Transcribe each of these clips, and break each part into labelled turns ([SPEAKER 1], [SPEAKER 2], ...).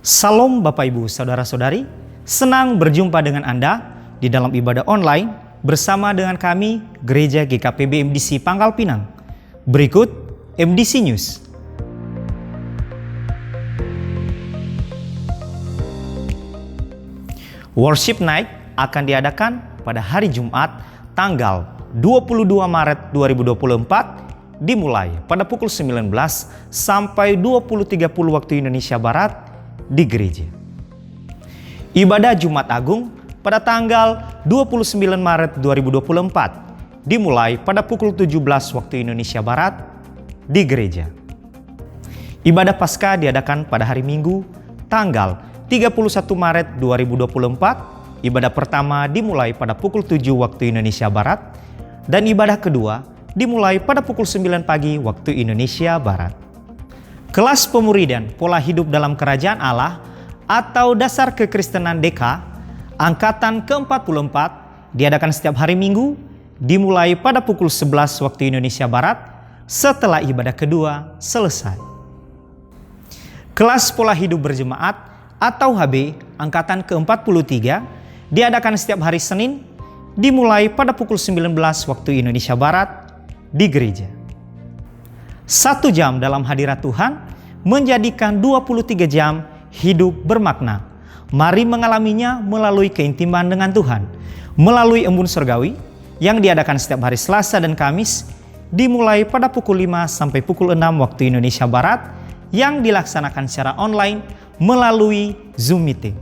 [SPEAKER 1] Salam Bapak Ibu Saudara-saudari, senang berjumpa dengan Anda di dalam ibadah online bersama dengan kami Gereja GKPB MDC Pangkal Pinang. Berikut MDC News. Worship Night akan diadakan pada hari Jumat tanggal 22 Maret 2024 dimulai pada pukul 19 sampai 20.30 waktu Indonesia Barat di gereja. Ibadah Jumat Agung pada tanggal 29 Maret 2024 dimulai pada pukul 17 waktu Indonesia Barat di gereja. Ibadah Paskah diadakan pada hari Minggu tanggal 31 Maret 2024. Ibadah pertama dimulai pada pukul 7 waktu Indonesia Barat dan ibadah kedua dimulai pada pukul 9 pagi waktu Indonesia Barat. Kelas pemuridan pola hidup dalam kerajaan Allah atau dasar kekristenan DK angkatan ke-44 diadakan setiap hari Minggu dimulai pada pukul 11 waktu Indonesia Barat setelah ibadah kedua selesai. Kelas pola hidup berjemaat atau HB angkatan ke-43 diadakan setiap hari Senin dimulai pada pukul 19 waktu Indonesia Barat di gereja. 1 jam dalam hadirat Tuhan menjadikan 23 jam hidup bermakna. Mari mengalaminya melalui keintiman dengan Tuhan, melalui embun surgawi yang diadakan setiap hari Selasa dan Kamis dimulai pada pukul 5 sampai pukul 6 waktu Indonesia Barat yang dilaksanakan secara online melalui Zoom meeting.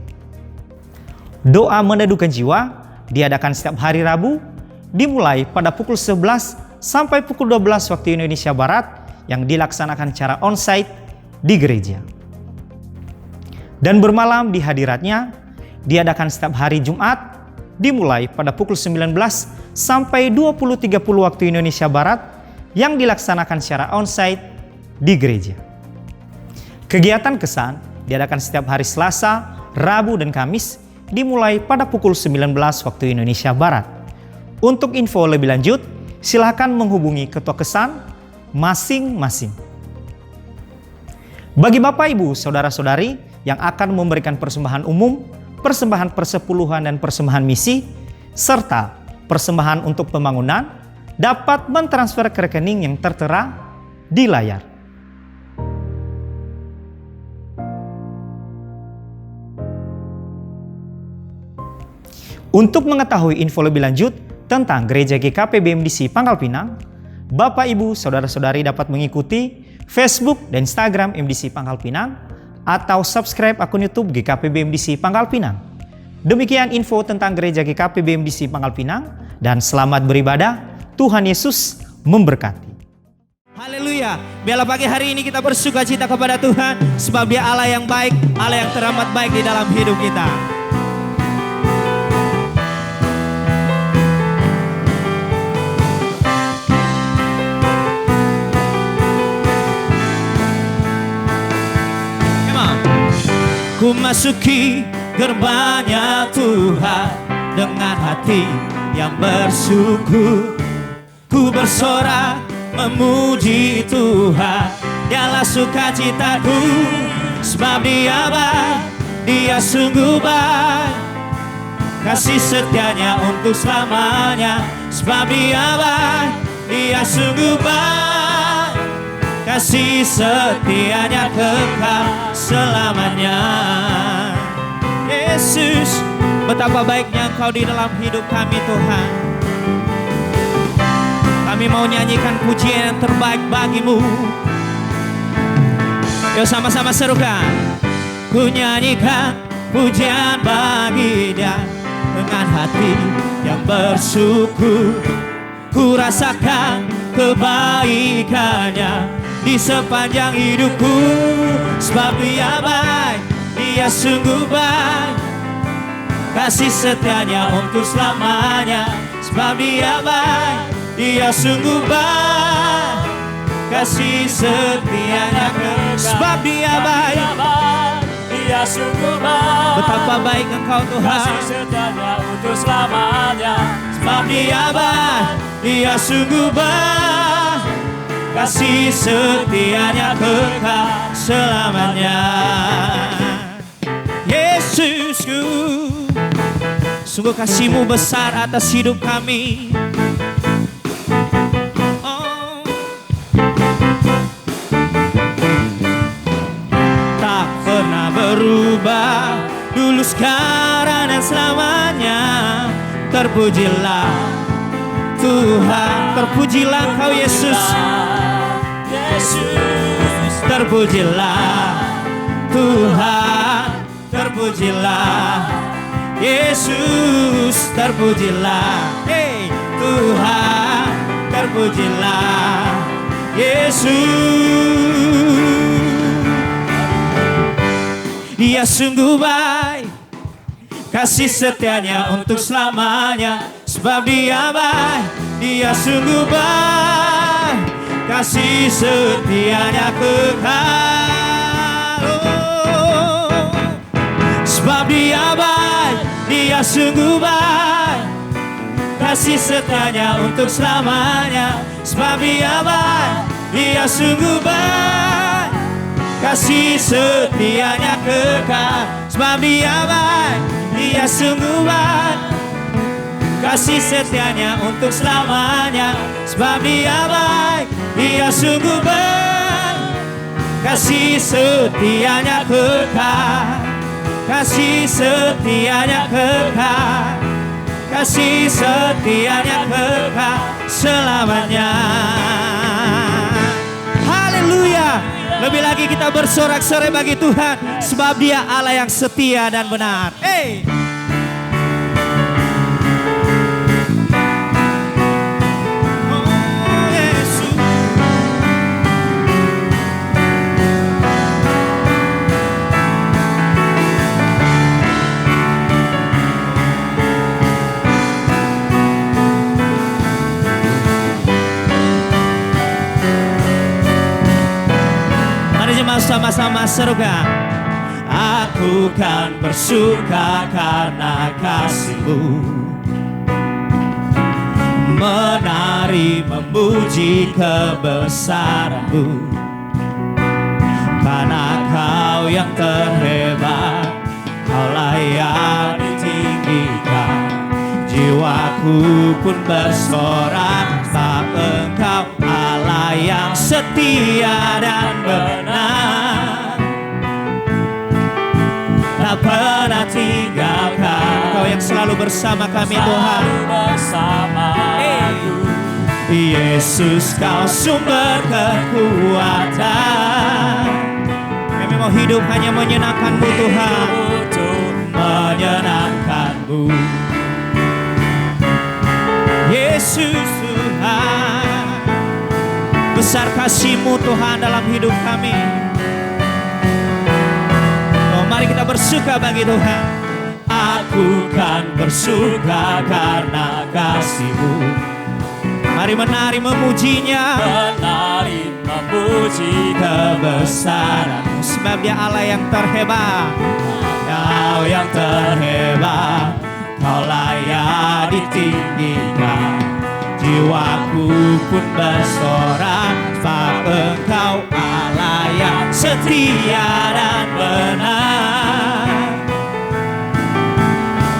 [SPEAKER 1] Doa meneduhkan jiwa diadakan setiap hari Rabu dimulai pada pukul 11 sampai pukul 12 waktu Indonesia Barat yang dilaksanakan secara onsite di gereja. Dan bermalam di hadiratnya diadakan setiap hari Jumat dimulai pada pukul 19 sampai 20.30 waktu Indonesia Barat yang dilaksanakan secara onsite di gereja. Kegiatan kesan diadakan setiap hari Selasa, Rabu, dan Kamis dimulai pada pukul 19 waktu Indonesia Barat. Untuk info lebih lanjut, silakan menghubungi ketua kesan masing-masing. Bagi Bapak Ibu Saudara-saudari yang akan memberikan persembahan umum, persembahan persepuluhan dan persembahan misi, serta persembahan untuk pembangunan, dapat mentransfer ke rekening yang tertera di layar. Untuk mengetahui info lebih lanjut tentang Gereja GKPB MDC Pangkal Pinang, Bapak Ibu Saudara-saudari dapat mengikuti Facebook dan Instagram MDC Pangkal Pinang atau subscribe akun YouTube GKPB MDC Pangkal Pinang. Demikian info tentang Gereja GKPB MDC Pangkal Pinang dan selamat beribadah. Tuhan Yesus memberkati.
[SPEAKER 2] Haleluya. Biarlah pagi hari ini kita bersuka cita kepada Tuhan sebab Dia Allah yang baik, Allah yang teramat baik di dalam hidup kita. Ku masuki gerbangnya Tuhan dengan hati yang bersyukur. Ku bersorak memuji Tuhan, Dialah sukacitaku. Sebab Dia baik, Dia sungguh baik, kasih setianya untuk selamanya. Sebab Dia baik, Dia sungguh baik, kasih setianya kekal selamanya. Yesus, betapa baiknya Engkau di dalam hidup kami Tuhan. Kami mau nyanyikan pujian yang terbaik bagimu. Yuk sama-sama serukan. Ku nyanyikan pujian bagi Dia dengan hati yang bersyukur. Ku rasakan kebaikannya di sepanjang hidupku. Sebab Dia baik, Dia sungguh baik, kasih setianya untuk selamanya. Sebab Dia baik, Dia sungguh baik, kasih setianya kekal. Sebab Dia baik, Dia sungguh baik, betapa baik Engkau Tuhan, kasih setianya untuk selamanya. Sebab Dia baik, Dia sungguh baik, kasih setianya kekal selamanya. Sungguh kasih-Mu besar atas hidup kami. Oh. Tak pernah berubah, dulu, sekarang, dan selamanya. Terpujilah Tuhan, terpujilah Engkau Yesus. Terpujilah Tuhan, terpujilah Yesus, terpujilah Tuhan, terpujilah Yesus. Dia sungguh baik, kasih setianya untuk selamanya. Sebab Dia baik, Dia sungguh baik, kasih setianya kekal. Oh, sebab Dia baik, Dia sungguh baik, kasih setianya untuk selamanya. Sebab Dia baik, Dia sungguh baik, kasih setianya kekal. Sebab Dia baik, Dia sungguh baik, kasih setianya untuk selamanya. Sebab Dia baik, Dia sungguh baik, kasih setianya kekal. Kasih setianya kekal, kasih setianya kekal selamanya. Haleluya. Lebih lagi kita bersorak-sorai bagi Tuhan, sebab Dia Allah yang setia dan benar. Sama-sama serukan. Aku kan bersuka karena kasih-Mu, menari memuji kebesaran-Mu. Karena Kau yang terhebat, Kau layak ditinggikan. Jiwaku pun bersorak, sebab Engkau Allah yang setia dan benar. Tak pernah tinggalkan, Kau yang selalu bersama kami Tuhan. Yesus, Kau sumber kekuatan. Kami mau hidup hanya menyenangkan-Mu Tuhan, menyenangkan-Mu. Yesus Tuhan, besar kasih-Mu Tuhan dalam hidup kami. Oh, mari kita bersuka bagi Tuhan. Aku kan bersuka karena kasih-Mu. Mari menari memujinya, menari memuji kebesaran-Mu. Sebab Dia Allah yang terhebat, Kau yang terhebat, Kau layak ditinggikan. Jiwaku pun bersorak, sebab Engkau Allah yang setia dan benar.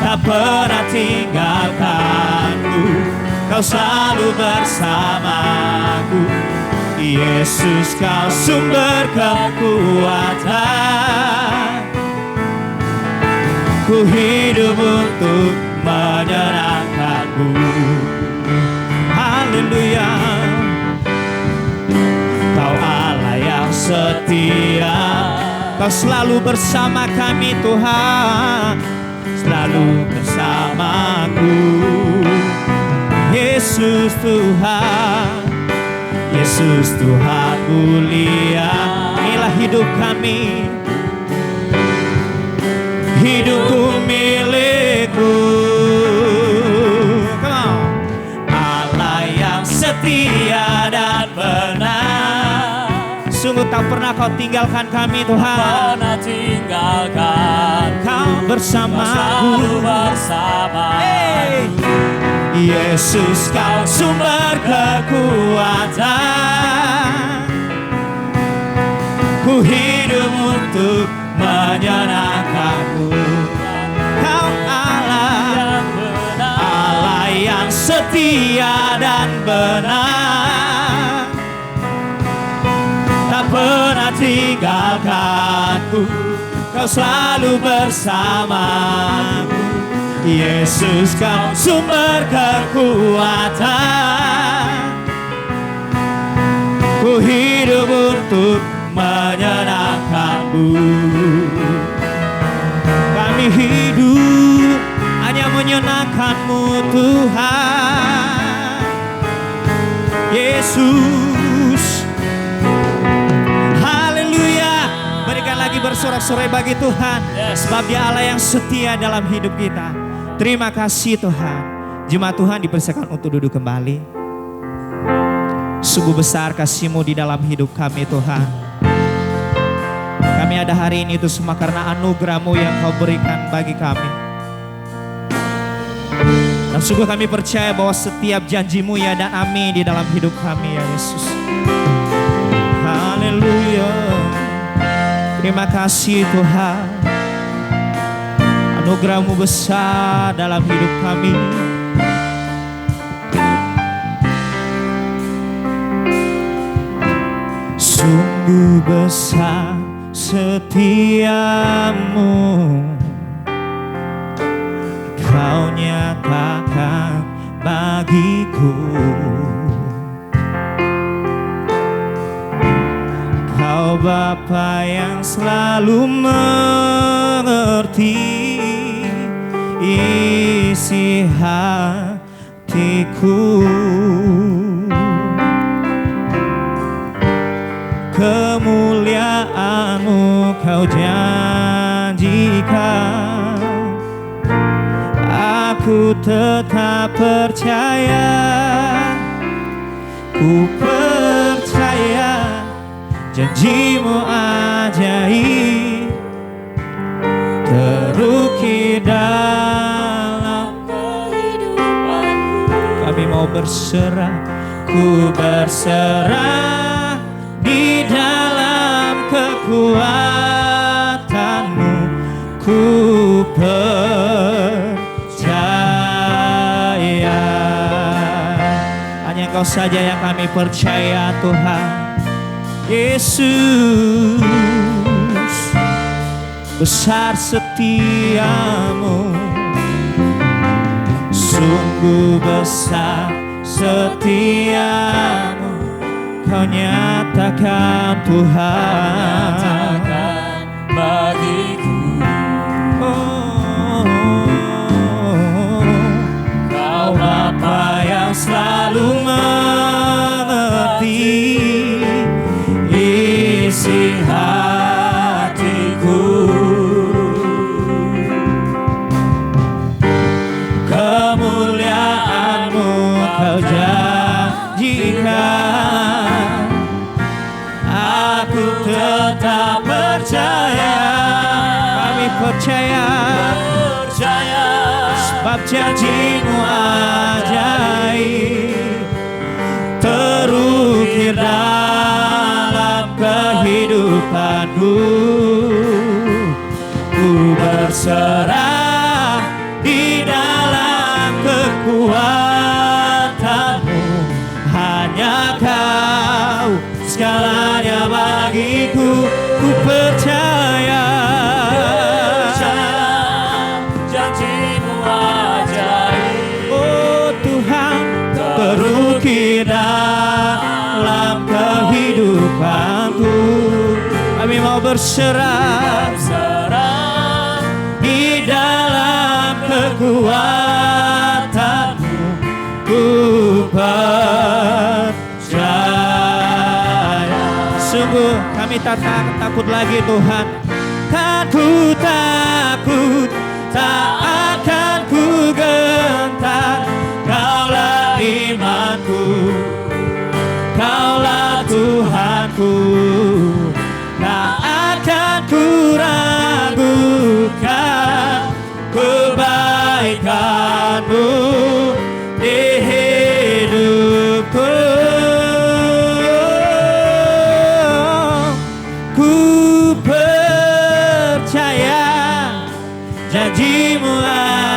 [SPEAKER 2] Tak pernah tinggalkanku, Kau selalu bersamaku. Yesus, Kau sumber kekuatan. Ku hidup untuk menyenangkan-Mu. Haleluya. Kau Allah yang setia, Kau selalu bersama kami Tuhan, selalu bersamaku. Yesus Tuhan, Yesus Tuhan mulia. Inilah hidup kami, hidupku milikmu. Come on. Allah yang setia dan benar. Sungguh tak pernah Kau tinggalkan kami Tuhan.
[SPEAKER 3] Pernah tinggalkan,
[SPEAKER 2] Kau bersamaku. Yesus, Kau sumber kekuatan. Ku hidup untuk menyenangkan-Mu. Kau Allah yang benar, tak pernah tinggalkanku, Kau selalu bersamaku. Yesus, Kau sumber kekuatan, ku hidup untuk menyenangkan-Mu. Kami hidup hanya menyenangkan-Mu Tuhan Yesus. Haleluya. Berikan lagi bersorak-sorai bagi Tuhan, sebab Dia Allah yang setia dalam hidup kita. Terima kasih Tuhan. Jemaat Tuhan dipersilakan untuk duduk kembali. Sungguh besar kasih-Mu di dalam hidup kami Tuhan. Kami ada hari ini itu semua karena anugerah-Mu yang Kau berikan bagi kami. Dan sungguh kami percaya bahwa setiap janji-Mu ya dan amin di dalam hidup kami ya Yesus. Haleluya. Terima kasih Tuhan. Anugerah-Mu besar dalam hidup kami. Sungguh besar setiamu, Kau nyatakan bagiku. Kau Bapa yang selalu mengerti isi hatiku. Kemuliaan-Mu Kau janjikan, aku tetap percaya. Ku percaya janji-Mu ajaib, terukir dalam kehidupanku. Kami mau berserah, ku berserah di dalam kekuatan-Mu. Ku percaya, hanya Engkau saja yang kami percaya Tuhan Yesus. Besar setiamu, sungguh besar setiamu, Kau nyatakan Tuhan,
[SPEAKER 3] nyatakan bagiku.
[SPEAKER 2] Kau Bapa yang selalu mengerti isi hatiku. Kemuliaan-Mu Kau janjikan, aku tetap percaya. Kami percaya, sebab janji-Mu ajaib, terukir dalam kehidupanku. Ku berserah di dalam kekuatan-Mu. Hanya Kau segalanya bagiku. Ku percaya,
[SPEAKER 3] Janji-Mu ajaib,
[SPEAKER 2] oh Tuhan, terukir dalam kehidupanku. Kami mau berserah di dalam kekuatan-Mu. Ku percaya. Sungguh kami tak takut lagi Tuhan. Takut, tak akan ku gentar. Kaulah imanku, Kaulah Tuhanku. Tak akan ku ragukan kebaikan-Mu di hidupku. Ku percaya janji-Mu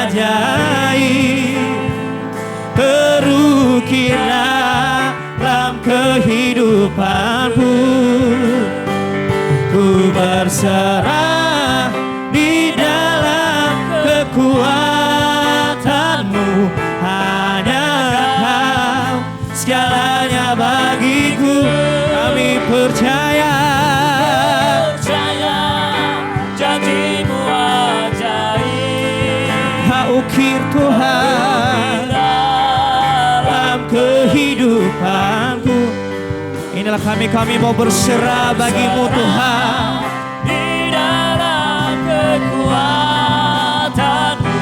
[SPEAKER 2] ajaib, terukir kehidupanku. Ku berserah di dalam kekuatanmu. Hanya Kau segalanya bagiku. Kami percaya
[SPEAKER 3] janji-Mu ajaib.
[SPEAKER 2] ukir Tuhan dalam kehidupanku. Inilah kami mau berserah bagimu Tuhan.
[SPEAKER 3] Di dalam kekuatanmu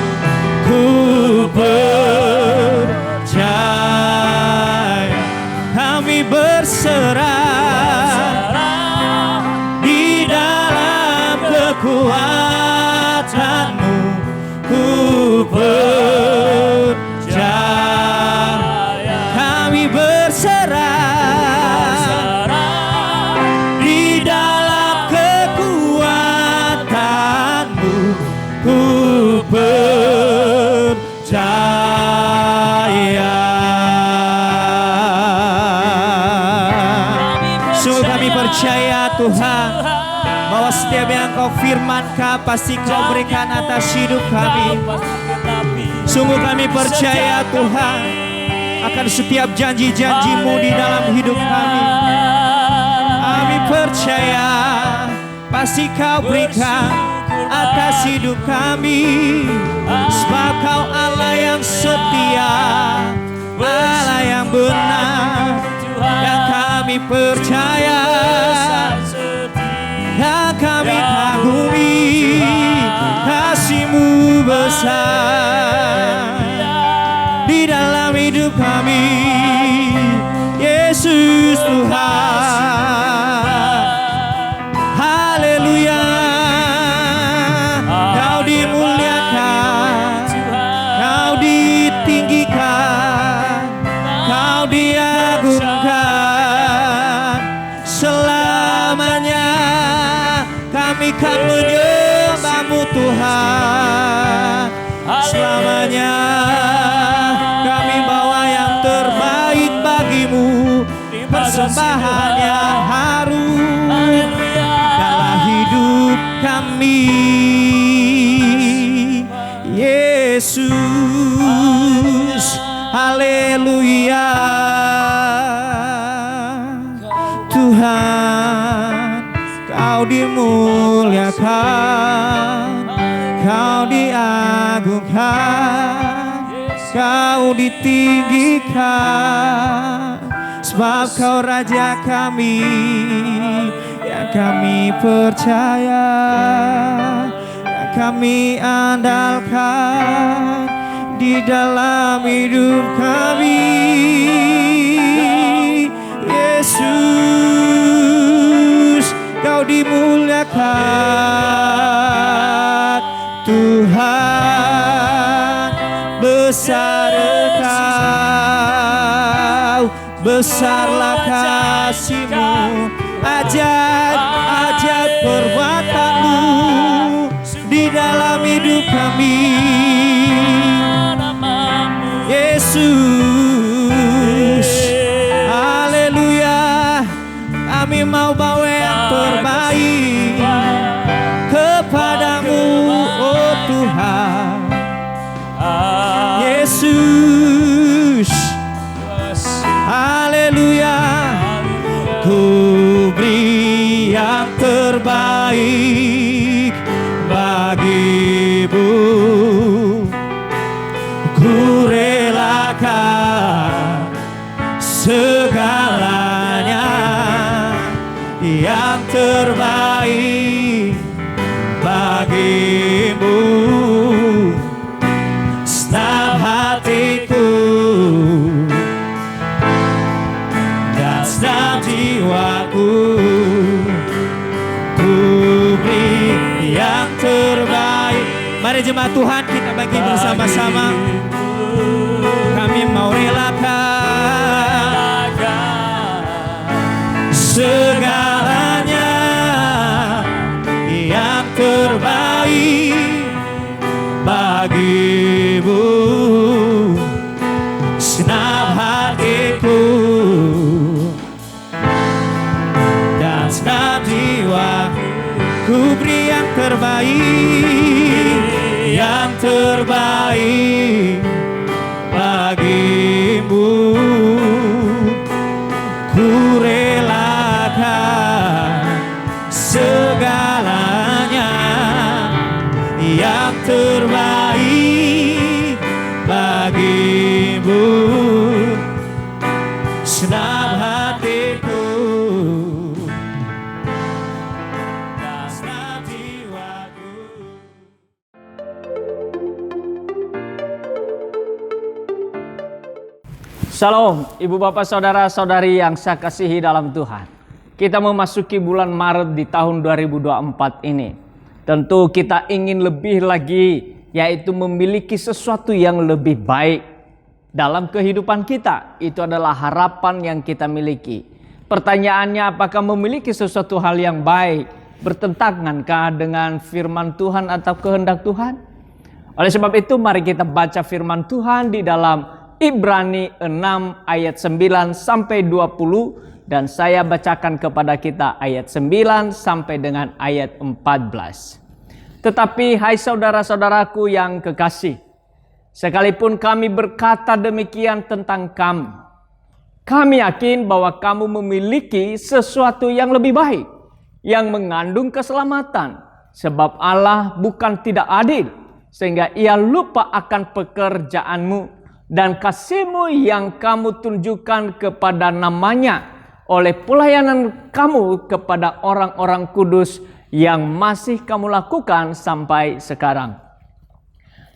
[SPEAKER 2] Ku percaya, kami berserah di dalam kekuatanmu. Ku percaya, kami berserah di dalam kekuatanmu. Ku percaya. Sungguh kami percaya Tuhan, bahwa setiap yang Kau firmankan pasti Kau berikan atas hidup kami. Sungguh kami percaya Tuhan akan setiap janji-janji-Mu di dalam hidup kami. Kami percaya pasti Kau berikan atas hidup kami. Sebab Kau Allah yang setia, Allah yang benar, yang kami percaya, yang kami kagumi. Kasih-Mu besar di dalam hidup kami, Yesus Tuhan. Haleluya, Kau dimuliakan, Kau ditinggikan, Kau diagungkan. Selamanya kami kan menyembah-Mu Tuhan. Selamanya kami bawa yang terbaik bagimu, persembahan yang harum dalam hidup kami, Yesus. Haleluya. Tuhan, Kau dimuliakan, Kau diagungkan, Kau ditinggikan. Sebab Kau Raja kami, yang kami percaya, yang kami andalkan di dalam hidup kami, Yesus. Kau dimuliakan Tuhan. Besar Kau, besarlah kasih-Mu, ajaib perbuatan-Mu di dalam hidup kami, Yesus. Haleluya. Kami mau bawa yang terbaik kepadamu, oh Tuhan, Yesus. Haleluya. Ku beri yang terbaik bagimu. Ku relakan segalanya, yang terbaik bagimu. Senang hatiku dan senang jiwaku, ku beri yang terbaik. Mari jemaat Tuhan, kita bagi bersama-sama. Kami mau relakan segalanya, yang terbaik bagimu. Senang hatiku terbaik bagimu. Ku relakan segalanya, yang terbaik bagimu. Senang hatiku, senang jiwaku.
[SPEAKER 3] Shalom, Ibu Bapak Saudara-saudari yang saya kasihi dalam Tuhan. Kita memasuki bulan Maret di tahun 2024 ini. Tentu kita ingin lebih lagi, yaitu memiliki sesuatu yang lebih baik dalam kehidupan kita. Itu adalah harapan yang kita miliki. Pertanyaannya, apakah memiliki sesuatu hal yang baik bertentangankah dengan firman Tuhan atau kehendak Tuhan? Oleh sebab itu, mari kita baca firman Tuhan di dalam Ibrani 6 ayat 9 sampai 20, dan saya bacakan kepada kita ayat 9 sampai dengan ayat 14. Tetapi hai saudara-saudaraku yang kekasih, sekalipun kami berkata demikian tentang kamu, kami yakin bahwa kamu memiliki sesuatu yang lebih baik, yang mengandung keselamatan. Sebab Allah bukan tidak adil, sehingga Ia lupa akan pekerjaanmu dan kasih-Mu yang kamu tunjukkan kepada namanya oleh pelayanan kamu kepada orang-orang kudus yang masih kamu lakukan sampai sekarang.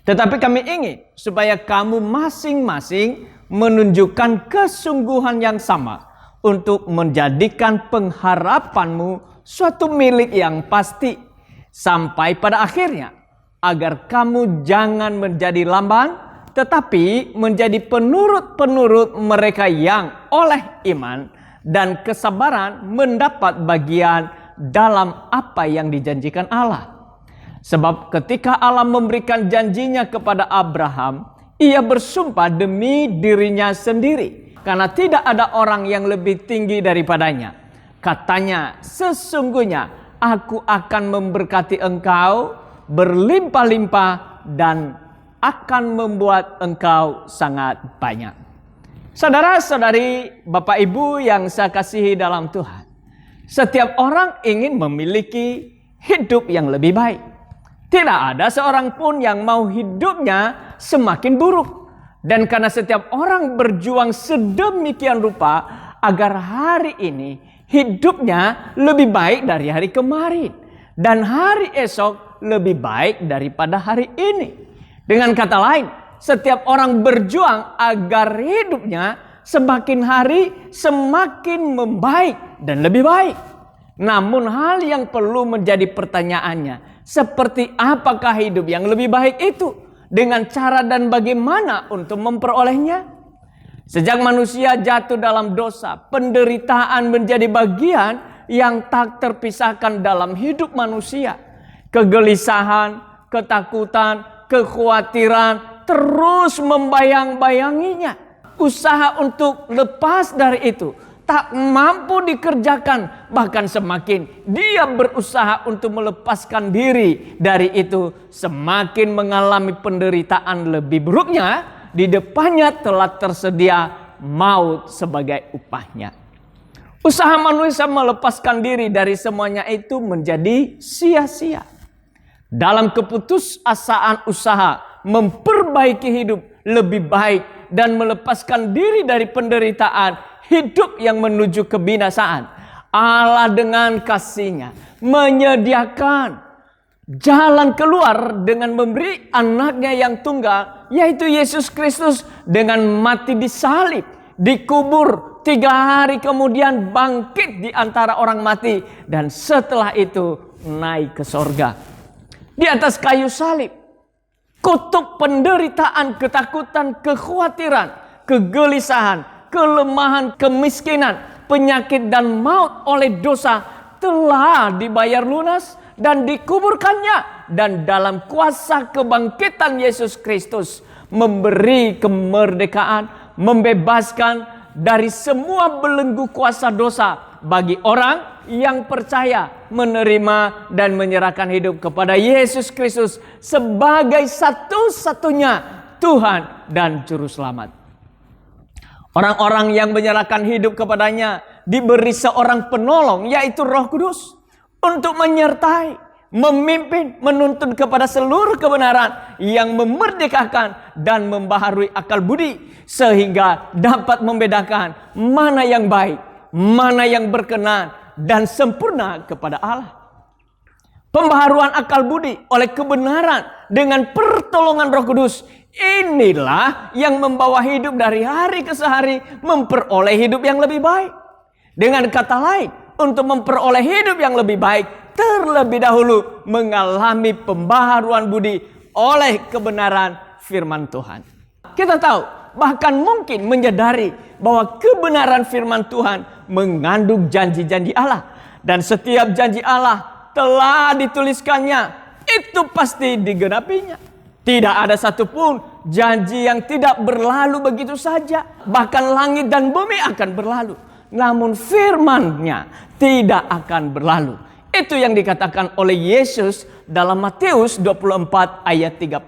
[SPEAKER 3] Tetapi kami ingin supaya kamu masing-masing menunjukkan kesungguhan yang sama untuk menjadikan pengharapanmu suatu milik yang pasti sampai pada akhirnya, agar kamu jangan menjadi lamban, tetapi menjadi penurut-penurut mereka yang oleh iman dan kesabaran mendapat bagian dalam apa yang dijanjikan Allah. Sebab ketika Allah memberikan janjinya kepada Abraham, Ia bersumpah demi dirinya sendiri, karena tidak ada orang yang lebih tinggi daripadanya. Katanya, sesungguhnya aku akan memberkati engkau berlimpah-limpah dan akan membuat engkau sangat banyak. Saudara-saudari, Bapak Ibu yang saya kasihi dalam Tuhan, setiap orang ingin memiliki hidup yang lebih baik. Tidak ada seorang pun yang mau hidupnya semakin buruk. Dan karena setiap orang berjuang sedemikian rupa agar hari ini hidupnya lebih baik dari hari kemarin, dan hari esok lebih baik daripada hari ini. Dengan kata lain, setiap orang berjuang agar hidupnya semakin hari semakin membaik dan lebih baik. Namun hal yang perlu menjadi pertanyaannya, seperti apakah hidup yang lebih baik itu? Dengan cara dan bagaimana untuk memperolehnya? Sejak manusia jatuh dalam dosa, penderitaan menjadi bagian yang tak terpisahkan dalam hidup manusia. Kegelisahan, ketakutan, kekhawatiran terus membayang-bayanginya. Usaha untuk lepas dari itu tak mampu dikerjakan. Bahkan semakin dia berusaha untuk melepaskan diri dari itu, semakin mengalami penderitaan lebih buruknya. Di depannya telah tersedia maut sebagai upahnya. Usaha manusia melepaskan diri dari semuanya itu menjadi sia-sia. Dalam keputusasaan usaha memperbaiki hidup lebih baik dan melepaskan diri dari penderitaan hidup yang menuju kebinasaan, Allah dengan kasih-Nya menyediakan jalan keluar dengan memberi anaknya yang tunggal, yaitu Yesus Kristus, dengan mati di salib, dikubur, 3 hari kemudian bangkit di antara orang mati, dan setelah itu naik ke sorga. Di atas kayu salib, kutuk penderitaan, ketakutan, kekhawatiran, kegelisahan, kelemahan, kemiskinan, penyakit dan maut oleh dosa telah dibayar lunas dan dikuburkannya. Dan dalam kuasa kebangkitan Yesus Kristus memberi kemerdekaan, membebaskan dari semua belenggu kuasa dosa bagi orang yang percaya, menerima dan menyerahkan hidup kepada Yesus Kristus sebagai satu-satunya Tuhan dan Juru Selamat. Orang-orang yang menyerahkan hidup kepadanya diberi seorang penolong, yaitu Roh Kudus, untuk menyertai, memimpin, menuntun kepada seluruh kebenaran yang memerdekakan dan membaharui akal budi, sehingga dapat membedakan mana yang baik, mana yang berkenan dan sempurna kepada Allah. Pembaharuan akal budi oleh kebenaran dengan pertolongan Roh Kudus, inilah yang membawa hidup dari hari ke hari memperoleh hidup yang lebih baik. Dengan kata lain, untuk memperoleh hidup yang lebih baik, terlebih dahulu mengalami pembaharuan budi oleh kebenaran firman Tuhan. Kita tahu, bahkan mungkin menyadari bahwa kebenaran firman Tuhan mengandung janji-janji Allah. Dan setiap janji Allah telah dituliskannya, itu pasti digenapinya. Tidak ada satupun janji yang tidak berlalu begitu saja. Bahkan langit dan bumi akan berlalu, namun firman-Nya tidak akan berlalu. Itu yang dikatakan oleh Yesus dalam Matius 24 ayat 35.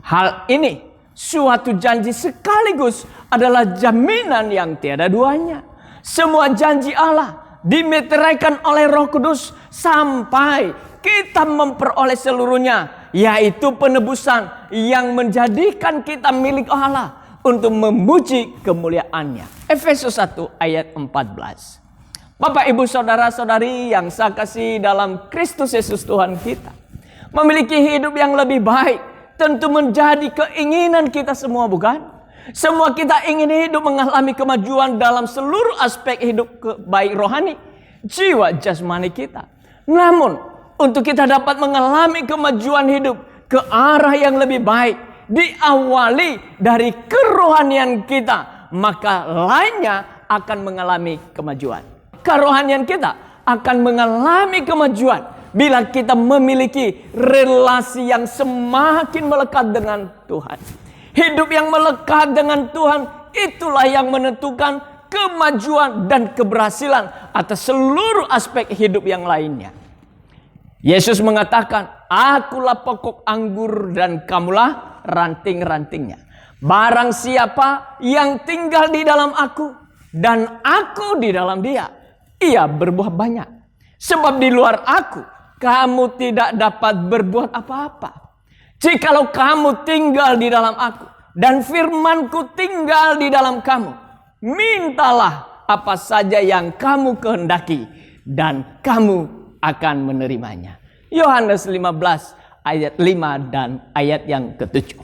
[SPEAKER 3] Hal ini suatu janji sekaligus adalah jaminan yang tiada duanya. Semua janji Allah dimeteraikan oleh Roh Kudus sampai kita memperoleh seluruhnya, yaitu penebusan yang menjadikan kita milik Allah untuk memuji kemuliaan-Nya. Efesus 1 ayat 14. Bapak, Ibu, saudara-saudari yang saya kasih dalam Kristus Yesus Tuhan kita, memiliki hidup yang lebih baik tentu menjadi keinginan kita semua, bukan? Semua kita ingin hidup mengalami kemajuan dalam seluruh aspek hidup baik rohani, jiwa, jasmani kita. Namun, untuk kita dapat mengalami kemajuan hidup ke arah yang lebih baik, diawali dari kerohanian kita, maka lainnya akan mengalami kemajuan. Kerohanian kita akan mengalami kemajuan bila kita memiliki relasi yang semakin melekat dengan Tuhan. Hidup yang melekat dengan Tuhan, itulah yang menentukan kemajuan dan keberhasilan atas seluruh aspek hidup yang lainnya. Yesus mengatakan, "Akulah pokok anggur dan kamulah ranting-rantingnya. Barang siapa yang tinggal di dalam aku dan aku di dalam dia, ia berbuah banyak. Sebab di luar aku, kamu tidak dapat berbuat apa-apa. Jikalau kamu tinggal di dalam aku dan firmanku tinggal di dalam kamu, mintalah apa saja yang kamu kehendaki dan kamu akan menerimanya." Yohanes 15 ayat 5 dan ayat yang ke-7.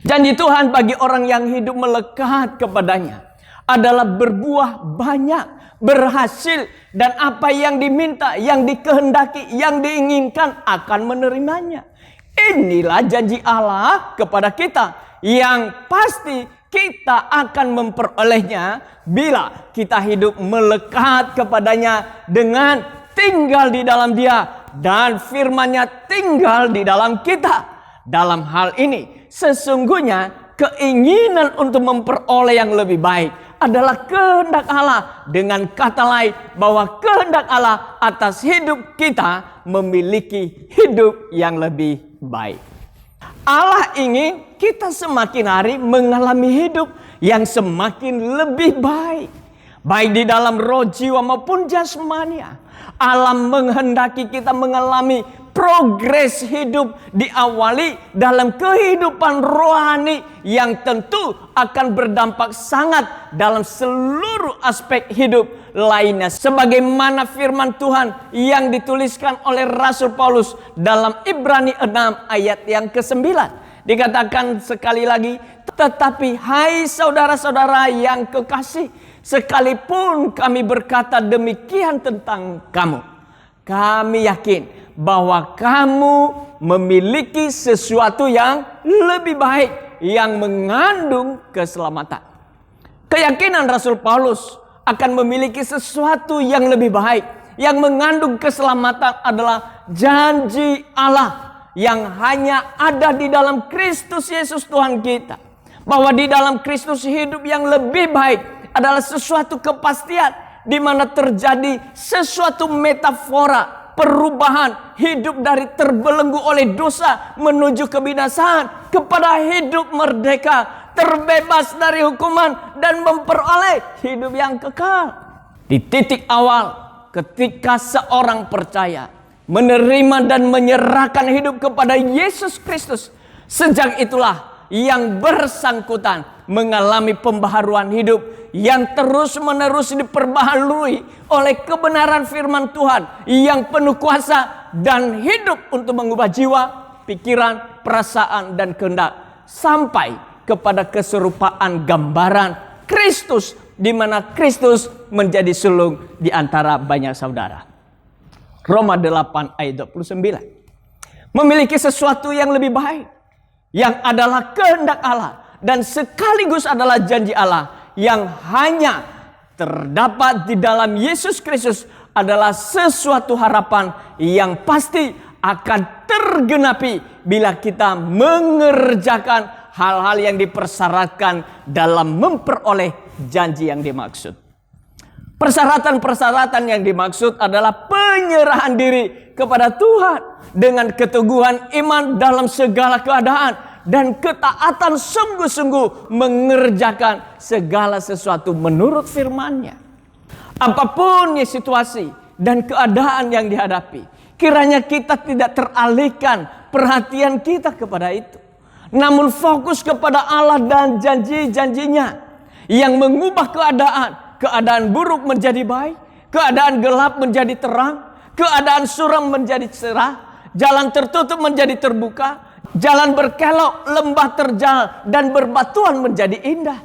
[SPEAKER 3] Janji Tuhan bagi orang yang hidup melekat kepadanya adalah berbuah banyak, berhasil, dan apa yang diminta, yang dikehendaki, yang diinginkan akan menerimanya. Inilah janji Allah kepada kita yang pasti kita akan memperolehnya bila kita hidup melekat kepadanya dengan tinggal di dalam Dia dan firman-Nya tinggal di dalam kita. Dalam hal ini sesungguhnya keinginan untuk memperoleh yang lebih baik adalah kehendak Allah. Dengan kata lain, bahwa kehendak Allah atas hidup kita memiliki hidup yang lebih baik. Allah ingin kita semakin hari mengalami hidup yang semakin lebih baik, baik di dalam roh, jiwa maupun jasmani. Allah menghendaki kita mengalami progres hidup diawali dalam kehidupan rohani yang tentu akan berdampak sangat dalam seluruh aspek hidup lainnya. Sebagaimana firman Tuhan yang dituliskan oleh Rasul Paulus dalam Ibrani 6 ayat yang ke-9. Dikatakan sekali lagi, "Tetapi hai saudara-saudara yang kekasih, sekalipun kami berkata demikian tentang kamu, kami yakin bahwa kamu memiliki sesuatu yang lebih baik yang mengandung keselamatan." Keyakinan Rasul Paulus akan memiliki sesuatu yang lebih baik yang mengandung keselamatan adalah janji Allah yang hanya ada di dalam Kristus Yesus Tuhan kita. Bahwa di dalam Kristus hidup yang lebih baik adalah sesuatu kepastian di mana terjadi sesuatu metafora perubahan hidup dari terbelenggu oleh dosa menuju kebinasaan kepada hidup merdeka, terbebas dari hukuman dan memperoleh hidup yang kekal. Di titik awal ketika seorang percaya menerima dan menyerahkan hidup kepada Yesus Kristus, sejak itulah yang bersangkutan mengalami pembaharuan hidup yang terus-menerus diperbaharui oleh kebenaran firman Tuhan yang penuh kuasa dan hidup untuk mengubah jiwa, pikiran, perasaan, dan kehendak sampai kepada keserupaan gambaran Kristus, di mana Kristus menjadi sulung di antara banyak saudara. Roma 8 ayat 29. Memiliki sesuatu yang lebih baik, yang adalah kehendak Allah dan sekaligus adalah janji Allah yang hanya terdapat di dalam Yesus Kristus, adalah sesuatu harapan yang pasti akan tergenapi bila kita mengerjakan hal-hal yang dipersyaratkan dalam memperoleh janji yang dimaksud. Persyaratan-persyaratan yang dimaksud adalah penyerahan diri kepada Tuhan dengan keteguhan iman dalam segala keadaan dan ketaatan sungguh-sungguh mengerjakan segala sesuatu menurut firman-Nya. Apapun situasi dan keadaan yang dihadapi, kiranya kita tidak teralihkan perhatian kita kepada itu, namun fokus kepada Allah dan janji-janjinya yang mengubah keadaan buruk menjadi baik, keadaan gelap menjadi terang, keadaan suram menjadi cerah, jalan tertutup menjadi terbuka, jalan berkelok, lembah terjal, dan berbatuan menjadi indah.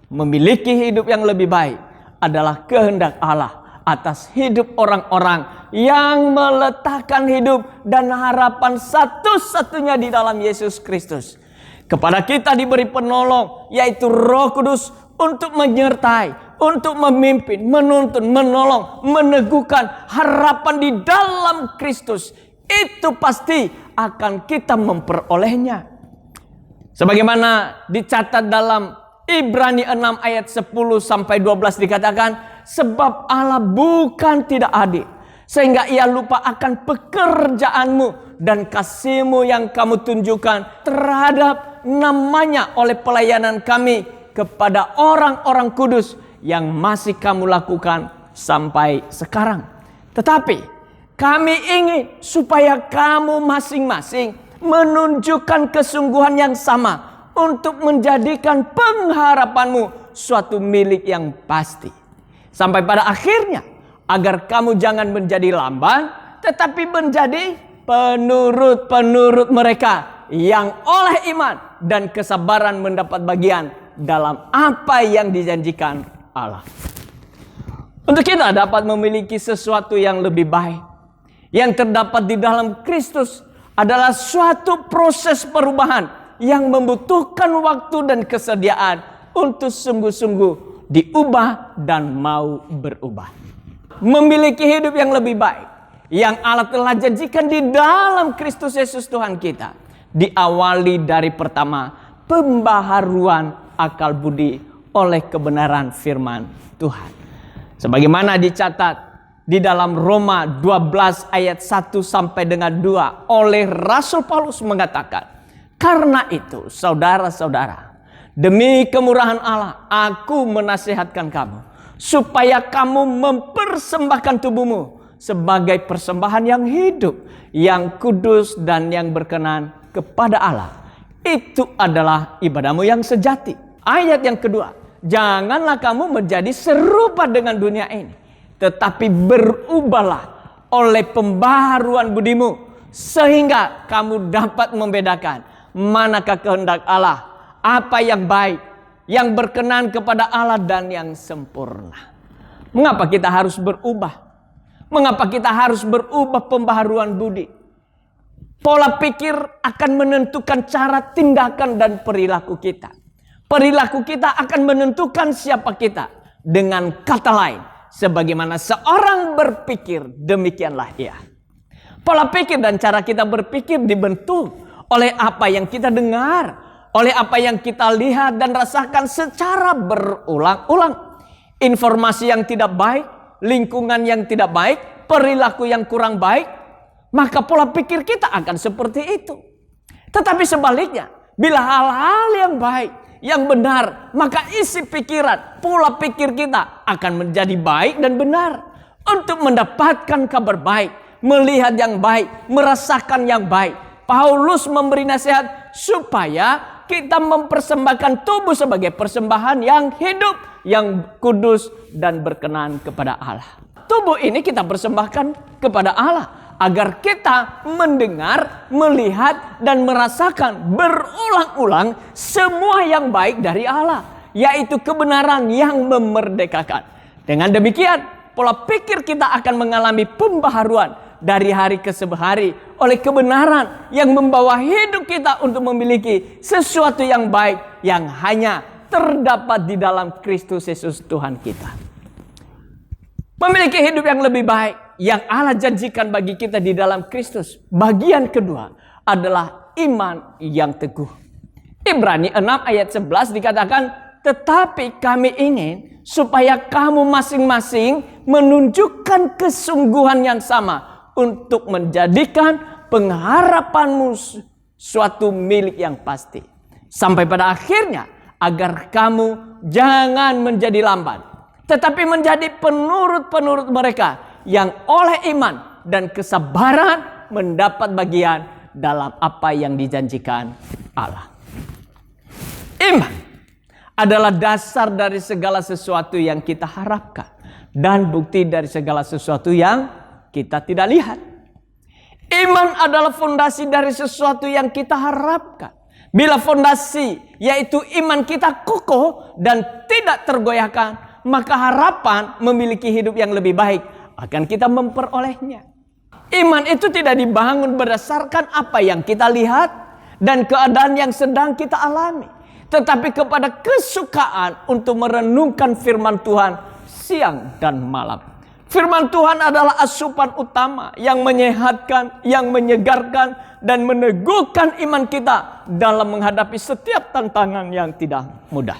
[SPEAKER 3] Memiliki hidup yang lebih baik adalah kehendak Allah atas hidup orang-orang yang meletakkan hidup dan harapan satu-satunya di dalam Yesus Kristus. Kepada kita diberi penolong, yaitu Roh Kudus, untuk menyertai, untuk memimpin, menuntun, menolong, meneguhkan harapan di dalam Kristus. Itu pasti akan kita memperolehnya. Sebagaimana dicatat dalam Ibrani 6 ayat 10 sampai 12 dikatakan, sebab Allah bukan tidak adil, sehingga Ia lupa akan pekerjaanmu dan kasih-Mu yang kamu tunjukkan terhadap namanya oleh pelayanan kami kepada orang-orang kudus yang masih kamu lakukan sampai sekarang. Tetapi kami ingin supaya kamu masing-masing menunjukkan kesungguhan yang sama untuk menjadikan pengharapanmu suatu milik yang pasti. Sampai pada akhirnya, agar kamu jangan menjadi lamban, tetapi menjadi penurut-penurut mereka yang oleh iman dan kesabaran mendapat bagian dalam apa yang dijanjikan Allah. Untuk kita dapat memiliki sesuatu yang lebih baik, yang terdapat di dalam Kristus adalah suatu proses perubahan yang membutuhkan waktu dan kesediaan untuk sungguh-sungguh diubah dan mau berubah. Memiliki hidup yang lebih baik yang Allah telah janjikan di dalam Kristus Yesus Tuhan kita, diawali dari pertama pembaharuan akal budi oleh kebenaran firman Tuhan. Sebagaimana dicatat di dalam Roma 12 ayat 1 sampai dengan 2 oleh Rasul Paulus mengatakan, karena itu saudara-saudara, demi kemurahan Allah aku menasihatkan kamu supaya kamu mempersembahkan tubuhmu sebagai persembahan yang hidup, yang kudus dan yang berkenan kepada Allah. Itu adalah ibadahmu yang sejati. Ayat yang kedua, janganlah kamu menjadi serupa dengan dunia ini, tetapi berubahlah oleh pembaharuan budimu, sehingga kamu dapat membedakan manakah kehendak Allah, apa yang baik, yang berkenan kepada Allah dan yang sempurna. Mengapa kita harus berubah? Mengapa kita harus berubah pembaharuan budi? Pola pikir akan menentukan cara tindakan dan perilaku kita. Perilaku kita akan menentukan siapa kita. Dengan kata lain, sebagaimana seorang berpikir, demikianlah ia. Pola pikir dan cara kita berpikir dibentuk oleh apa yang kita dengar, oleh apa yang kita lihat dan rasakan secara berulang-ulang. informasi yang tidak baik, lingkungan yang tidak baik, perilaku yang kurang baik, maka pola pikir kita akan seperti itu. Tetapi sebaliknya, bila hal-hal yang baik, yang benar, maka isi pikiran, pola pikir kita akan menjadi baik dan benar. Untuk mendapatkan kabar baik, melihat yang baik, merasakan yang baik, Paulus memberi nasihat supaya kita mempersembahkan tubuh sebagai persembahan yang hidup, yang kudus dan berkenan kepada Allah. Tubuh ini kita persembahkan kepada Allah agar kita mendengar, melihat dan merasakan berulang-ulang semua yang baik dari Allah, yaitu kebenaran yang memerdekakan. Dengan demikian, pola pikir kita akan mengalami pembaharuan dari hari ke hari oleh kebenaran yang membawa hidup kita untuk memiliki sesuatu yang baik yang hanya terdapat di dalam Kristus Yesus Tuhan kita. Memiliki hidup yang lebih baik yang Allah janjikan bagi kita di dalam Kristus. Bagian kedua adalah iman yang teguh. Ibrani 6 ayat 11 dikatakan, tetapi kami ingin supaya kamu masing-masing menunjukkan kesungguhan yang sama untuk menjadikan pengharapanmu suatu milik yang pasti. Sampai pada akhirnya, agar kamu jangan menjadi lamban, tetapi menjadi penurut-penurut mereka yang oleh iman dan kesabaran mendapat bagian dalam apa yang dijanjikan Allah. Iman adalah dasar dari segala sesuatu yang kita harapkan dan bukti dari segala sesuatu yang kita tidak lihat. Iman adalah fondasi dari sesuatu yang kita harapkan. Bila fondasi yaitu iman kita kokoh dan tidak tergoyahkan, maka harapan memiliki hidup yang lebih baik akan kita memperolehnya. Iman itu tidak dibangun berdasarkan apa yang kita lihat dan keadaan yang sedang kita alami, tetapi kepada kesukaan untuk merenungkan firman Tuhan siang dan malam. Firman Tuhan adalah asupan utama yang menyehatkan, yang menyegarkan dan meneguhkan iman kita dalam menghadapi setiap tantangan yang tidak mudah.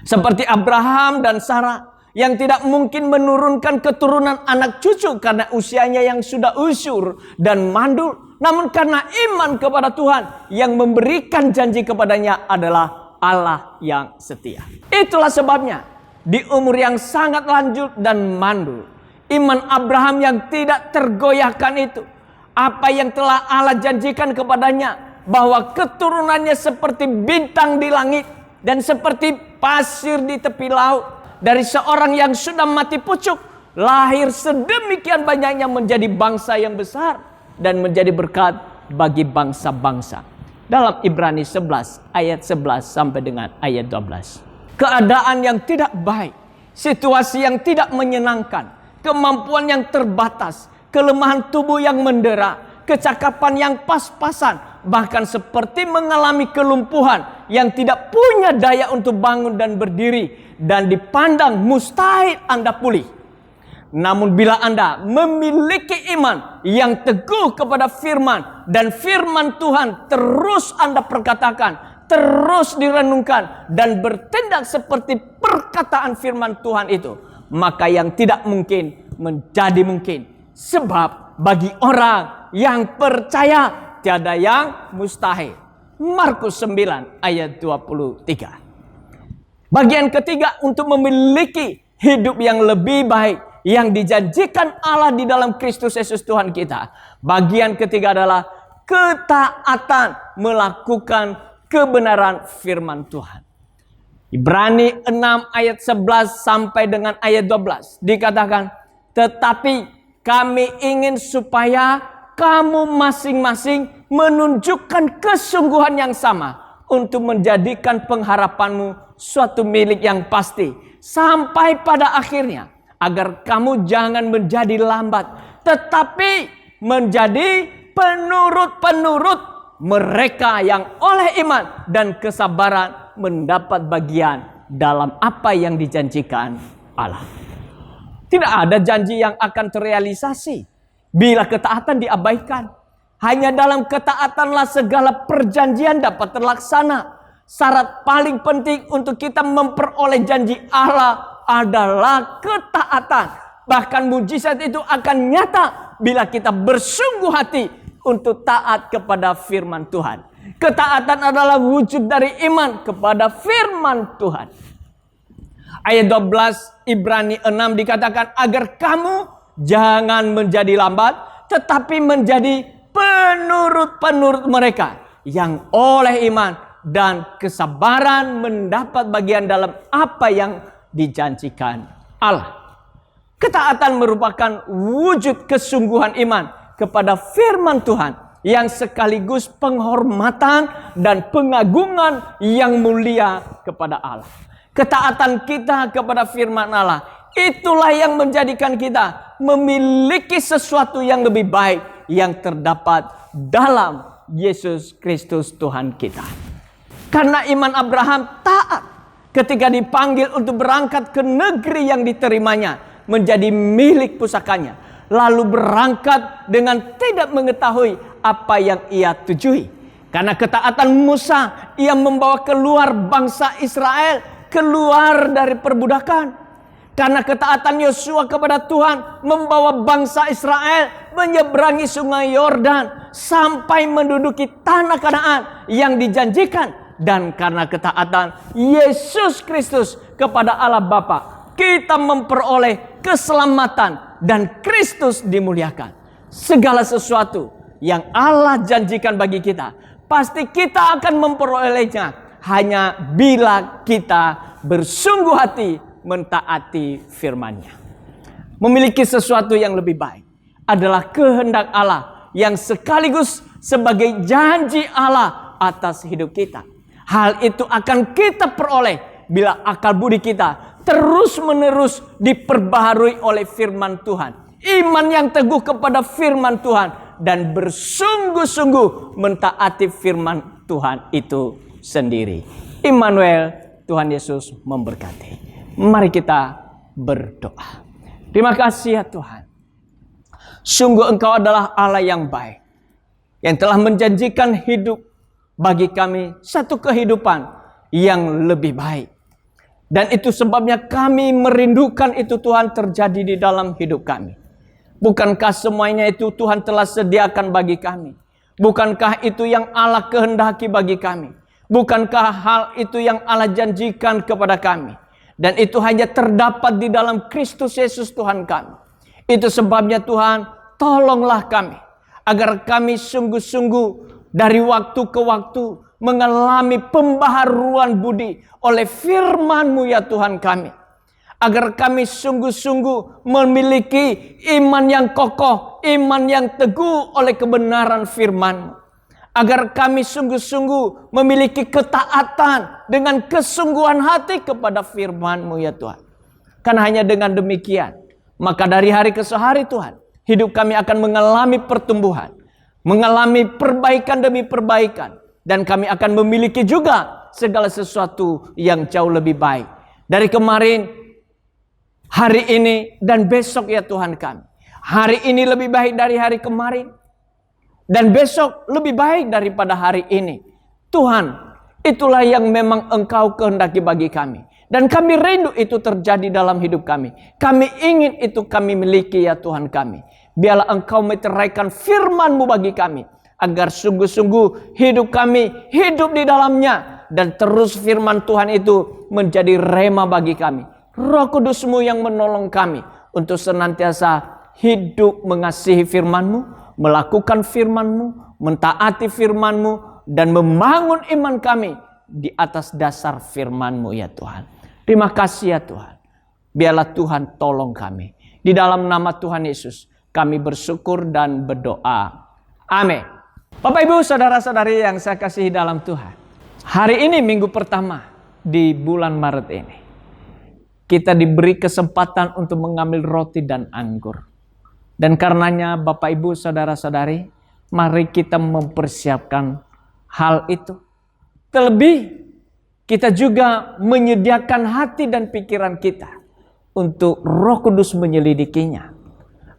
[SPEAKER 3] Seperti Abraham dan Sarah yang tidak mungkin menurunkan keturunan anak cucu karena usianya yang sudah usur dan mandul. Namun karena iman kepada Tuhan yang memberikan janji kepadanya adalah Allah yang setia. Itulah sebabnya di umur yang sangat lanjut dan mandul, iman Abraham yang tidak tergoyahkan itu, apa yang telah Allah janjikan kepadanya, bahwa keturunannya seperti bintang di langit dan seperti pasir di tepi laut. Dari seorang yang sudah mati pucuk, lahir sedemikian banyaknya menjadi bangsa yang besar dan menjadi berkat bagi bangsa-bangsa. Dalam Ibrani 11 ayat 11 sampai dengan ayat 12. Keadaan yang tidak baik, situasi yang tidak menyenangkan, kemampuan yang terbatas, kelemahan tubuh yang mendera, kecakapan yang pas-pasan, bahkan seperti mengalami kelumpuhan yang tidak punya daya untuk bangun dan berdiri dan dipandang mustahil Anda pulih. Namun bila Anda memiliki iman yang teguh kepada firman dan firman Tuhan terus Anda perkatakan, terus direnungkan dan bertindak seperti perkataan firman Tuhan itu, maka yang tidak mungkin menjadi mungkin. Sebab bagi orang yang percaya tiada yang mustahil. Markus 9 ayat 23. Bagian ketiga untuk memiliki hidup yang lebih baik yang dijanjikan Allah di dalam Kristus Yesus Tuhan kita. Bagian ketiga adalah ketaatan melakukan kebenaran firman Tuhan. Ibrani 6 ayat 11 sampai dengan ayat 12 dikatakan, tetapi kami ingin supaya kamu masing-masing menunjukkan kesungguhan yang sama untuk menjadikan pengharapanmu suatu milik yang pasti sampai pada akhirnya, agar kamu jangan menjadi lambat tetapi menjadi penurut-penurut mereka yang oleh iman dan kesabaran mendapat bagian dalam apa yang dijanjikan Allah. Tidak ada janji yang akan terrealisasi bila ketaatan diabaikan. Hanya dalam ketaatanlah segala perjanjian dapat terlaksana. Syarat paling penting untuk kita memperoleh janji Allah adalah ketaatan. Bahkan mujizat itu akan nyata bila kita bersungguh hati untuk taat kepada firman Tuhan. Ketaatan adalah wujud dari iman kepada firman Tuhan. Ayat 12 Ibrani 6 dikatakan agar kamu jangan menjadi lambat, tetapi menjadi penurut-penurut mereka yang oleh iman dan kesabaran mendapat bagian dalam apa yang dijanjikan Allah. Ketaatan merupakan wujud kesungguhan iman kepada firman Tuhan yang sekaligus penghormatan dan pengagungan yang mulia kepada Allah. Ketaatan kita kepada firman Allah, itulah yang menjadikan kita memiliki sesuatu yang lebih baik yang terdapat dalam Yesus Kristus Tuhan kita. Karena iman Abraham taat ketika dipanggil untuk berangkat ke negeri yang diterimanya menjadi milik pusakanya. Lalu berangkat dengan tidak mengetahui apa yang ia tujui. Karena ketaatan Musa, ia membawa keluar bangsa Israel keluar dari perbudakan. Karena ketaatan Yosua kepada Tuhan membawa bangsa Israel menyeberangi sungai Yordan sampai menduduki tanah Kanaan yang dijanjikan. Dan karena ketaatan Yesus Kristus kepada Allah Bapa, kita memperoleh keselamatan dan Kristus dimuliakan. Segala sesuatu yang Allah janjikan bagi kita, pasti kita akan memperolehnya hanya bila kita bersungguh hati mentaati firman-Nya. Memiliki sesuatu yang lebih baik adalah kehendak Allah yang sekaligus sebagai janji Allah atas hidup kita. Hal itu akan kita peroleh bila akal budi kita terus-menerus diperbaharui oleh firman Tuhan. Iman yang teguh kepada firman Tuhan dan bersungguh-sungguh mentaati firman Tuhan itu sendiri. Immanuel, Tuhan Yesus memberkati. Mari kita berdoa. Terima kasih ya Tuhan. Sungguh Engkau adalah Allah yang baik, yang telah menjanjikan hidup bagi kami, satu kehidupan yang lebih baik. Dan itu sebabnya kami merindukan itu Tuhan terjadi di dalam hidup kami. Bukankah semuanya itu Tuhan telah sediakan bagi kami? Bukankah itu yang Allah kehendaki bagi kami? Bukankah hal itu yang Allah janjikan kepada kami? Dan itu hanya terdapat di dalam Kristus Yesus Tuhan kami. Itu sebabnya Tuhan, tolonglah kami agar kami sungguh-sungguh dari waktu ke waktu mengalami pembaharuan budi oleh firman-Mu ya Tuhan kami. Agar kami sungguh-sungguh memiliki iman yang kokoh, iman yang teguh oleh kebenaran firman-Mu. Agar kami sungguh-sungguh memiliki ketaatan dengan kesungguhan hati kepada firman-Mu ya Tuhan. Karena hanya dengan demikian, maka dari hari ke hari Tuhan, hidup kami akan mengalami pertumbuhan, mengalami perbaikan demi perbaikan. Dan kami akan memiliki juga segala sesuatu yang jauh lebih baik. Dari kemarin, hari ini, dan besok ya Tuhan kami. Hari ini lebih baik dari hari kemarin. Dan besok lebih baik daripada hari ini. Tuhan, itulah yang memang Engkau kehendaki bagi kami. Dan kami rindu itu terjadi dalam hidup kami. Kami ingin itu kami miliki ya Tuhan kami. Biarlah Engkau meteraikan firman-Mu bagi kami. Agar sungguh-sungguh hidup kami hidup di dalamnya. Dan terus firman Tuhan itu menjadi rema bagi kami. Roh Kudus-Mu yang menolong kami untuk senantiasa hidup mengasihi firman-Mu. Melakukan firman-Mu, mentaati firman-Mu, dan membangun iman kami di atas dasar firman-Mu ya Tuhan. Terima kasih ya Tuhan. Biarlah Tuhan tolong kami. Di dalam nama Tuhan Yesus kami bersyukur dan berdoa. Amin. Bapak Ibu saudara-saudari yang saya kasihi dalam Tuhan. Hari ini minggu pertama di bulan Maret ini. Kita diberi kesempatan untuk mengambil roti dan anggur. Dan karenanya Bapak Ibu saudara-saudari, mari kita mempersiapkan hal itu. Terlebih kita juga menyediakan hati dan pikiran kita untuk Roh Kudus menyelidikinya.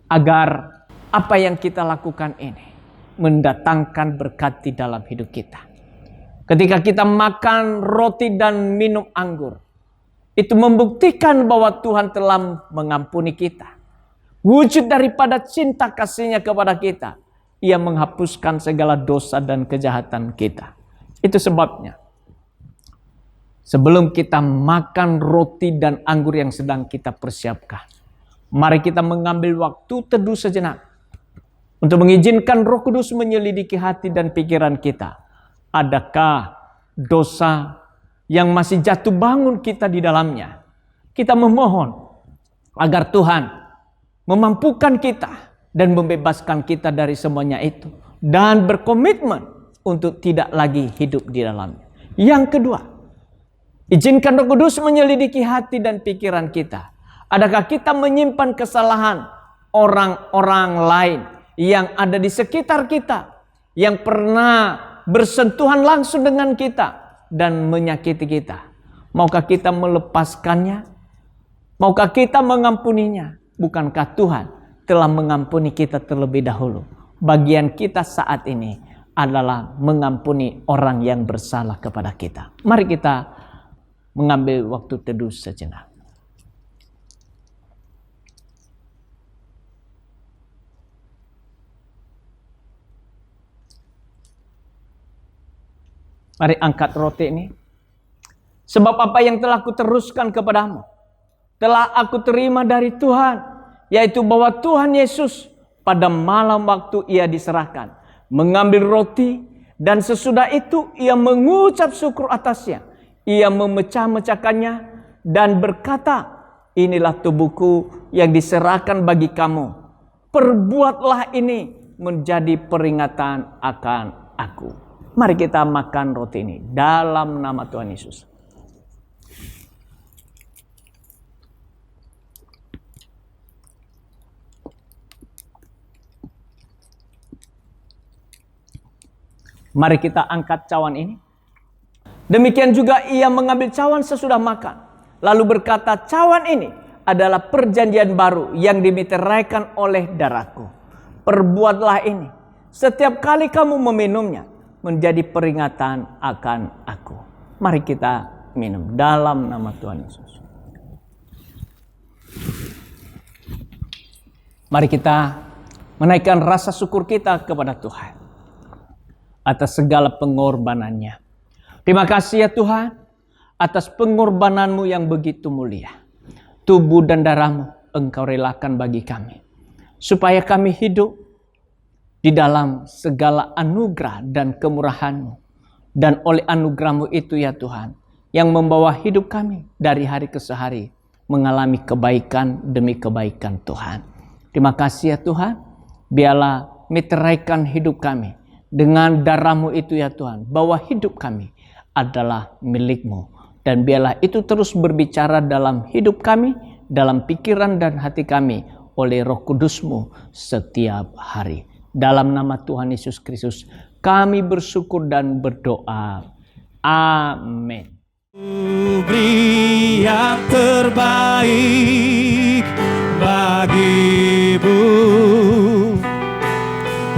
[SPEAKER 3] Agar apa yang kita lakukan ini mendatangkan berkat di dalam hidup kita. Ketika kita makan roti dan minum anggur, itu membuktikan bahwa Tuhan telah mengampuni kita. Wujud daripada cinta kasih-Nya kepada kita, Ia menghapuskan segala dosa dan kejahatan kita. Itu sebabnya, sebelum kita makan roti dan anggur yang sedang kita persiapkan, mari kita mengambil waktu teduh sejenak untuk mengizinkan Roh Kudus menyelidiki hati dan pikiran kita. Adakah dosa yang masih jatuh bangun kita di dalamnya? Kita memohon agar Tuhan memampukan kita dan membebaskan kita dari semuanya itu, dan berkomitmen untuk tidak lagi hidup di dalamnya. Yang kedua, izinkan Roh Kudus menyelidiki hati dan pikiran kita. Adakah kita menyimpan kesalahan orang-orang lain yang ada di sekitar kita, yang pernah bersentuhan langsung dengan kita dan menyakiti kita? Maukah kita melepaskannya? Maukah kita mengampuninya? Bukankah Tuhan telah mengampuni kita terlebih dahulu? Bagian kita saat ini adalah mengampuni orang yang bersalah kepada kita. Mari kita mengambil waktu teduh sejenak. Mari angkat roti ini. Sebab apa yang telah kuteruskan kepadamu, telah aku terima dari Tuhan, yaitu bahwa Tuhan Yesus pada malam waktu Ia diserahkan, mengambil roti, dan sesudah itu Ia mengucap syukur atasnya. Ia memecah-mecahkannya dan berkata, inilah tubuhku yang diserahkan bagi kamu. Perbuatlah ini menjadi peringatan akan aku. Mari kita makan roti ini dalam nama Tuhan Yesus. Mari kita angkat cawan ini. Demikian juga Ia mengambil cawan sesudah makan, lalu berkata, cawan ini adalah perjanjian baru yang dimeteraikan oleh darahku. Perbuatlah ini setiap kali kamu meminumnya, menjadi peringatan akan aku. Mari kita minum dalam nama Tuhan Yesus. Mari kita menaikkan rasa syukur kita kepada Tuhan atas segala pengorbanannya. Terima kasih ya Tuhan atas pengorbananmu yang begitu mulia. Tubuh dan darahmu Engkau relakan bagi kami, supaya kami hidup di dalam segala anugerah dan kemurahan-Mu. Dan oleh anugerah-Mu itu ya Tuhan, yang membawa hidup kami dari hari ke hari mengalami kebaikan demi kebaikan Tuhan. Terima kasih ya Tuhan, biarlah meteraikan hidup kami dengan darah-Mu itu ya Tuhan, bahwa hidup kami adalah milik-Mu. Dan biarlah itu terus berbicara dalam hidup kami, dalam pikiran dan hati kami oleh Roh Kudus-Mu setiap hari. Dalam nama Tuhan Yesus Kristus kami bersyukur dan berdoa. Amin.
[SPEAKER 2] Beri yang terbaik bagimu,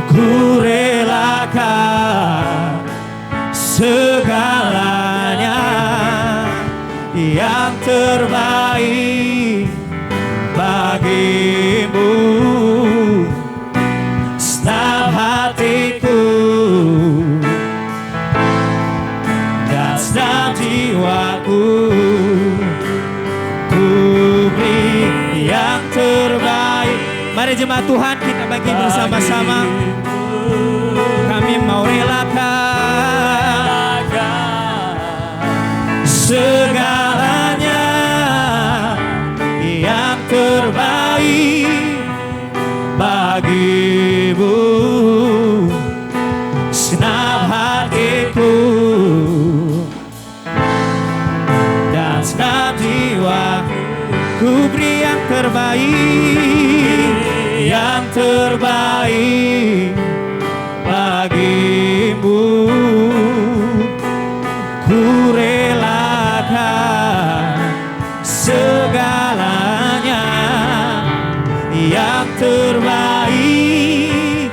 [SPEAKER 2] ku relakan segalanya. Yang terbaik bagimu, segenap hatiku dan segenap jiwaku, ku beri yang terbaik. Mari jemaat Tuhan kita bagi bersama-sama. Kami mau relakan segalanya. Yang terbaik bagimu, segenap hatiku dan segenap jiwaku, ku beri yang terbaik, yang terbaik bagimu, ku relakan segalanya. Yang terbaik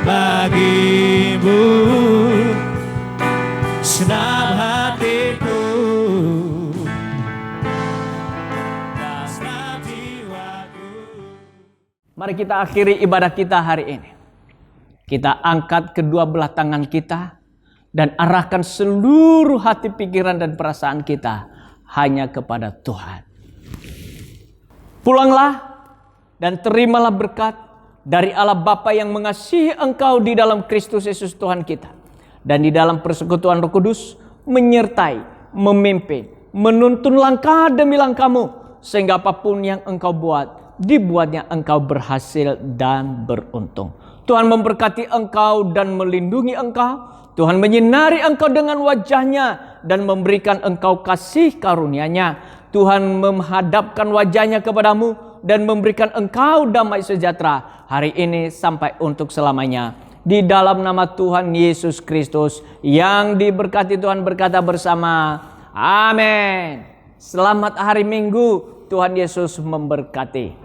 [SPEAKER 2] bagimu, segenap hatiku
[SPEAKER 3] Mari kita akhiri ibadah kita hari ini. Kita angkat kedua belah tangan kita dan arahkan seluruh hati, pikiran, dan perasaan kita hanya kepada Tuhan. Pulanglah dan terimalah berkat dari Allah Bapa yang mengasihi engkau di dalam Kristus Yesus Tuhan kita. Dan di dalam persekutuan Roh Kudus menyertai, memimpin, menuntun langkah demi langkahmu. Sehingga apapun yang engkau buat, dibuatnya engkau berhasil dan beruntung. Tuhan memberkati engkau dan melindungi engkau. Tuhan menyinari engkau dengan wajahnya dan memberikan engkau kasih karunia-Nya. Tuhan menghadapkan wajahnya kepadamu dan memberikan engkau damai sejahtera hari ini sampai untuk selamanya. Di dalam nama Tuhan Yesus Kristus yang diberkati Tuhan berkata bersama, amin. Selamat hari Minggu, Tuhan Yesus memberkati.